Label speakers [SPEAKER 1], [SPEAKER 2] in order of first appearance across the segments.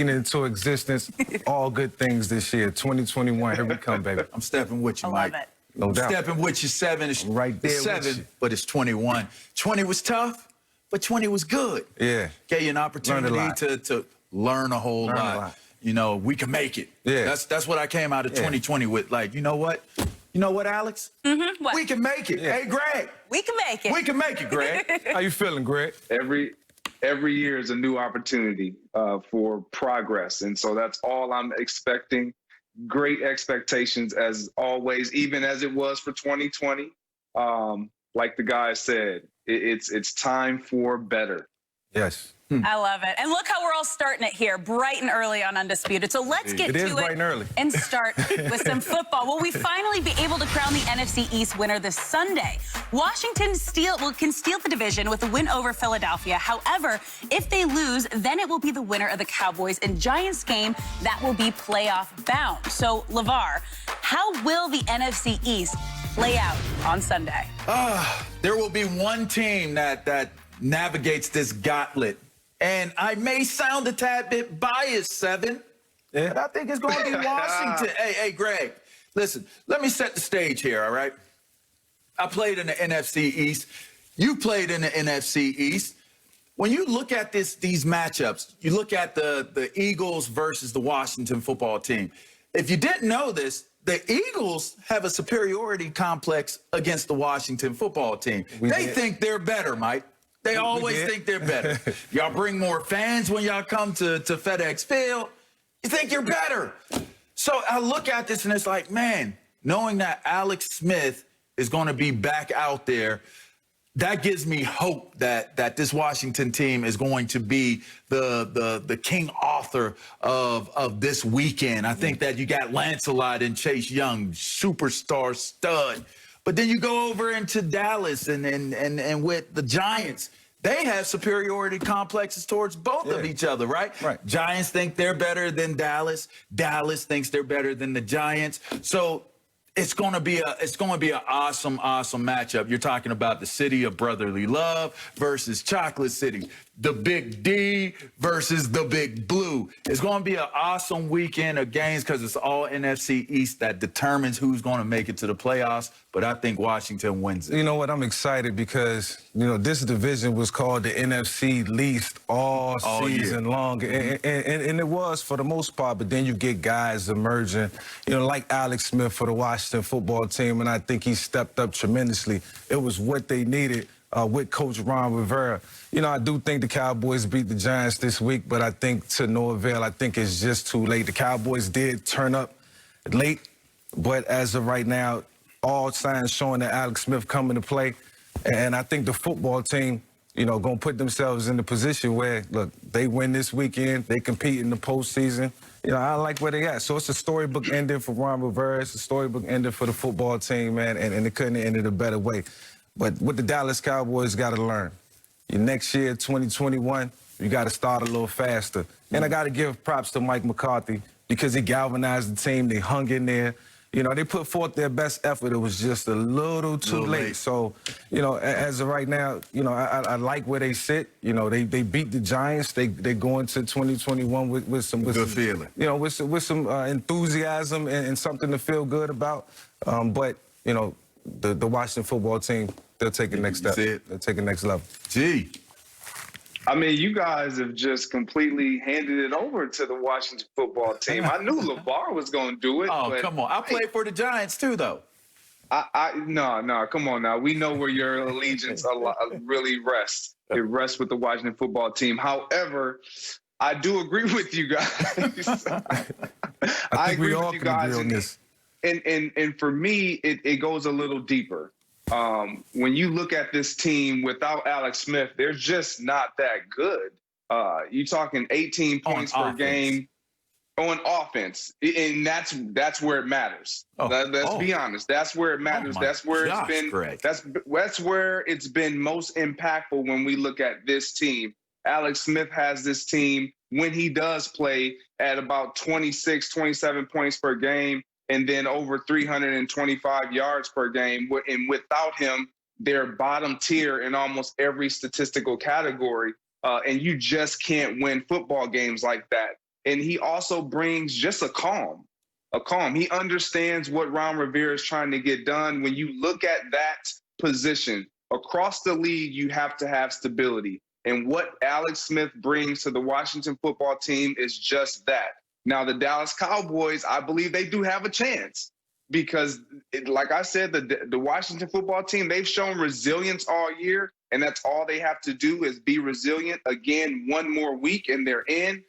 [SPEAKER 1] into existence all good things this year. 2021, here we come, baby.
[SPEAKER 2] I'm stepping with you,
[SPEAKER 3] I
[SPEAKER 2] Mike.
[SPEAKER 3] love it.
[SPEAKER 1] No doubt.
[SPEAKER 2] Stepping with you, 7. It's
[SPEAKER 1] Right there
[SPEAKER 2] it's
[SPEAKER 1] with
[SPEAKER 2] 7,
[SPEAKER 1] you.
[SPEAKER 2] but it's 21. 20 was tough, but 20 was good.
[SPEAKER 1] Yeah.
[SPEAKER 2] Gave you an opportunity to learn a whole
[SPEAKER 1] Learn a
[SPEAKER 2] lot.
[SPEAKER 1] lot.
[SPEAKER 2] You know, we can make it.
[SPEAKER 1] Yeah.
[SPEAKER 2] That's what I came out of 2020 with. Like, you know what? You know what, Alex?
[SPEAKER 3] What?
[SPEAKER 2] We can make it.
[SPEAKER 1] Yeah.
[SPEAKER 2] Hey, Greg.
[SPEAKER 3] We can make it.
[SPEAKER 2] We can make it, Greg.
[SPEAKER 1] How you feeling, Greg?
[SPEAKER 4] Every year is a new opportunity for progress, and so that's all I'm expecting. Great expectations as always, even as it was for 2020. Like the guy said, it's time for better.
[SPEAKER 1] Yes.
[SPEAKER 3] I love it. And look how we're all starting it here, bright and early on Undisputed. So let's get
[SPEAKER 1] It is
[SPEAKER 3] to
[SPEAKER 1] bright
[SPEAKER 3] it
[SPEAKER 1] and early.
[SPEAKER 3] and start with some football. Will we finally be able to crown the NFC East winner this Sunday? Washington can steal the division with a win over Philadelphia. However, if they lose, then it will be the winner of the Cowboys and Giants game that will be playoff bound. So, LeVar, how will the NFC East play out on Sunday?
[SPEAKER 2] There will be one team that navigates this gauntlet. And I may sound a tad bit biased, 7, but I think it's going to be Washington. Hey, Greg, listen, let me set the stage here, all right? I played in the NFC East. You played in the NFC East. When you look at these matchups, you look at the Eagles versus the Washington football team. If you didn't know this, the Eagles have a superiority complex against the Washington football team. They think they're better, Mike. They always think they're better. Y'all bring more fans when y'all come to FedEx Field. You think you're better. So I look at this and it's like, man, knowing that Alex Smith is going to be back out there, that gives me hope that this Washington team is going to be the king author of this weekend. I think that you got Lancelot and Chase Young, superstar stud. But then you go over into Dallas and with the Giants, they have superiority complexes towards both of each other, right?
[SPEAKER 1] Right.
[SPEAKER 2] Giants think they're better than Dallas. Dallas thinks they're better than the Giants. So it's going to be an awesome matchup. You're talking about the city of brotherly love versus Chocolate City, the Big D versus the Big Blue. It's going to be an awesome weekend of games because it's all NFC East that determines who's going to make it to the playoffs. But I think Washington wins it.
[SPEAKER 1] You know what? I'm excited because, this division was called the NFC least all season long. And it was for the most part. But then you get guys emerging, like Alex Smith for the Washington football team. And I think he stepped up tremendously. It was what they needed with Coach Ron Rivera. I do think the Cowboys beat the Giants this week, but I think to no avail. I think it's just too late. The Cowboys did turn up late, but as of right now, all signs showing that Alex Smith coming to play. And I think the football team, going to put themselves in the position where, look, they win this weekend, they compete in the postseason. I like where they at. So it's a storybook ending for Ron Rivera. It's a storybook ending for the football team, man, and it couldn't have ended a better way. But what the Dallas Cowboys got to learn, next year, 2021, you got to start a little faster. And I got to give props to Mike McCarthy because he galvanized the team. They hung in there. They put forth their best effort. It was just a little too late. So, as of right now, I like where they sit. They beat the Giants. They go into 2021 with some
[SPEAKER 2] good feeling.
[SPEAKER 1] With some enthusiasm and something to feel good about. But the Washington football team, they'll take the next step. They'll take the next level.
[SPEAKER 2] Gee.
[SPEAKER 4] I mean, you guys have just completely handed it over to the Washington football team. I knew LeVar was going to do it.
[SPEAKER 2] Oh,
[SPEAKER 4] but
[SPEAKER 2] come on. I played for the Giants, too, though.
[SPEAKER 4] No, come on now. We know where your allegiance really rests. It rests with the Washington football team. However, I do agree with you guys.
[SPEAKER 1] I think we all can agree on this.
[SPEAKER 4] And for me, it goes a little deeper. When you look at this team without Alex Smith, they're just not that good. You're talking 18 points per game on offense, and that's where it matters. Let's be honest. That's where it matters. That's where it's been.
[SPEAKER 2] Greg.
[SPEAKER 4] That's where it's been most impactful when we look at this team. Alex Smith has this team when he does play at about 26, 27 points per game, and then over 325 yards per game. And without him, they're bottom tier in almost every statistical category. And you just can't win football games like that. and he also brings just a calm. He understands what Ron Rivera is trying to get done. When you look at that position across the league, you have to have stability. And what Alex Smith brings to the Washington football team is just that. Now, the Dallas Cowboys, I believe they do have a chance because, like I said, the Washington football team, they've shown resilience all year, and that's all they have to do is be resilient. Again, one more week and they're in.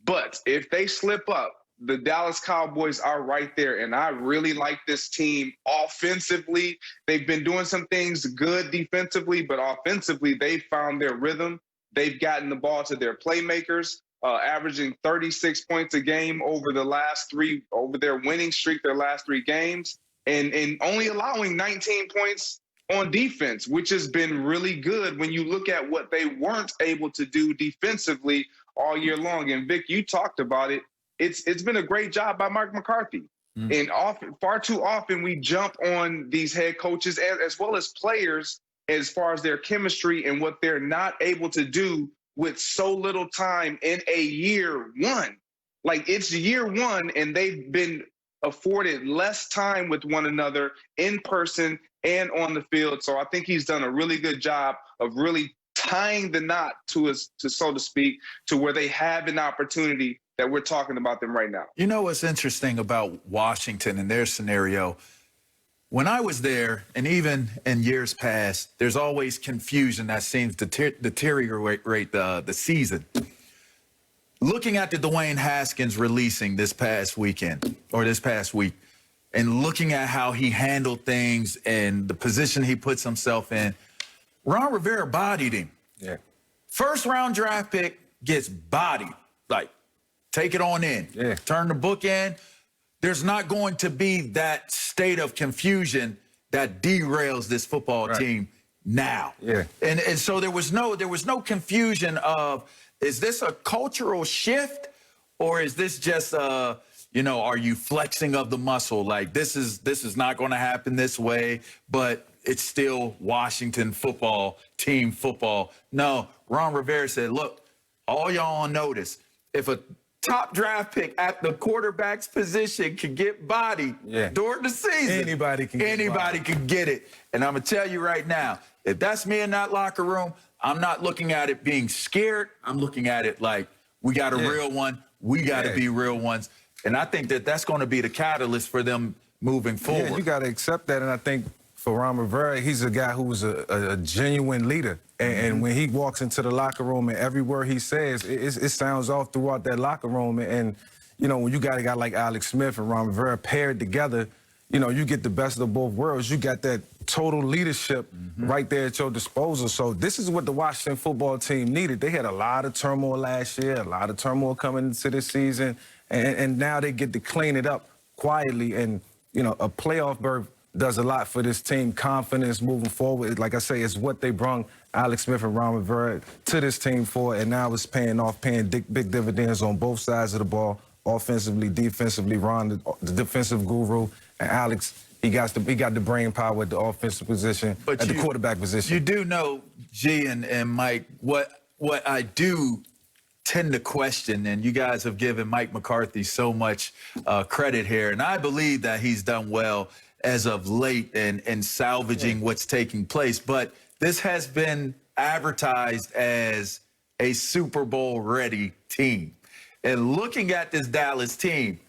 [SPEAKER 4] But if they slip up, the Dallas Cowboys are right there, and I really like this team offensively. They've been doing some things good defensively, but offensively, they've found their rhythm. They've gotten the ball to their playmakers, averaging 36 points a game over their winning streak, their last 3 games, and only allowing 19 points on defense, which has been really good when you look at what they weren't able to do defensively all year long. And Vic, you talked about it. It's been a great job by Mike McCarthy. And far too often we jump on these head coaches as well as players as far as their chemistry and what they're not able to do with so little time in a year one. Like, it's year one and they've been afforded less time with one another in person and on the field. So I think he's done a really good job of really tying the knot to so to speak, to where they have an opportunity that we're talking about them right now.
[SPEAKER 2] You know what's interesting about Washington and their scenario? When I was there, and even in years past, there's always confusion that seems to deteriorate the season. Looking at the Dwayne Haskins releasing this past week, and looking at how he handled things and the position he puts himself in, Ron Rivera bodied him.
[SPEAKER 1] Yeah.
[SPEAKER 2] First round draft pick gets bodied. Like, take it on in.
[SPEAKER 1] Yeah.
[SPEAKER 2] Turn the book in. There's not going to be that state of confusion that derails this football team now.
[SPEAKER 1] Yeah.
[SPEAKER 2] And so there was no confusion of, is this a cultural shift or is this just are you flexing of the muscle? Like, this is not going to happen this way, but it's still Washington football, team football. No, Ron Rivera said, look, all y'all on notice, if a top draft pick at the quarterback's position can get bodied during the season, anybody can get it. And I'm going to tell you right now, if that's me in that locker room, I'm not looking at it being scared. I'm looking at it like, we got a real one. We got to be real ones. And I think that that's going to be the catalyst for them moving forward.
[SPEAKER 1] Yeah, you got to accept that. And I think for Ron Rivera, he's a guy who's a genuine leader. And when he walks into the locker room and every word he says, it sounds off throughout that locker room. And, when you got a guy like Alex Smith and Ron Rivera paired together, you get the best of both worlds. You got that total leadership right there at your disposal. So this is what the Washington football team needed. They had a lot of turmoil last year, a lot of turmoil coming into this season. And now they get to clean it up quietly. And, a playoff berth does a lot for this team. Confidence moving forward. Like I say, it's what they brung Alex Smith and Ron Rivera to this team for, and now it's paying off, paying big dividends on both sides of the ball, offensively, defensively. Ron, the defensive guru, and Alex, he got the brain power at the offensive position, at the quarterback position.
[SPEAKER 2] You do know, G and Mike, what I do tend to question, and you guys have given Mike McCarthy so much credit here, and I believe that he's done well as of late in salvaging what's taking place. But this has been advertised as a Super Bowl ready team. And looking at this Dallas team,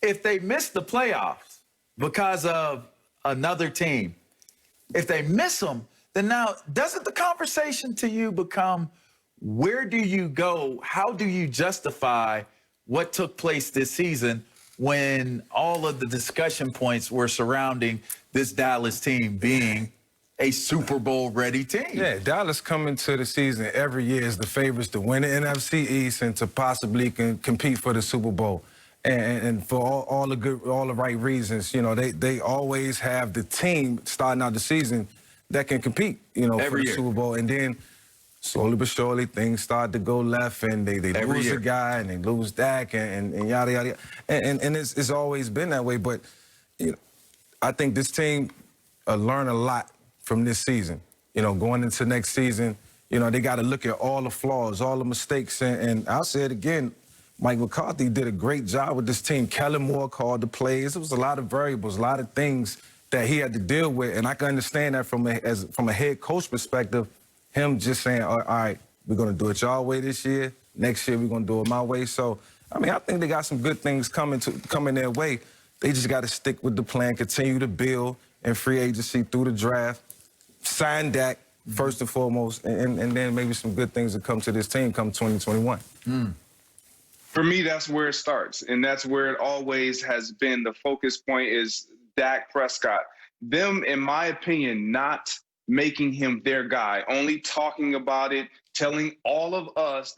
[SPEAKER 2] if they miss the playoffs because of another team, if they miss them, then now doesn't the conversation to you become, where do you go? How do you justify what took place this season when all of the discussion points were surrounding this Dallas team being a Super Bowl ready team?
[SPEAKER 1] Yeah, Dallas coming to the season every year as the favorites to win the NFC East and to possibly compete for the Super Bowl. And for all the right reasons, they always have the team starting out the season that can compete, for the Super Bowl. And then slowly but surely, things start to go left, and they lose a guy, and they lose Dak, and yada, yada, yada. And it's always been that way. But I think this team learn a lot from this season. Going into next season, they got to look at all the flaws, all the mistakes. And I'll say it again, Mike McCarthy did a great job with this team. Kellen Moore called the plays. It was a lot of variables, a lot of things that he had to deal with, and I can understand that from a head coach perspective, him just saying, all right, we're going to do it y'all way this year. Next year, we're going to do it my way. So, I mean, I think they got some good things coming their way. They just got to stick with the plan, continue to build in free agency through the draft, sign Dak first and foremost, and then maybe some good things will come to this team come 2021.
[SPEAKER 4] For me, that's where it starts, and that's where it always has been. The focus point is Dak Prescott. Them, in my opinion, not making him their guy, only talking about it, telling all of us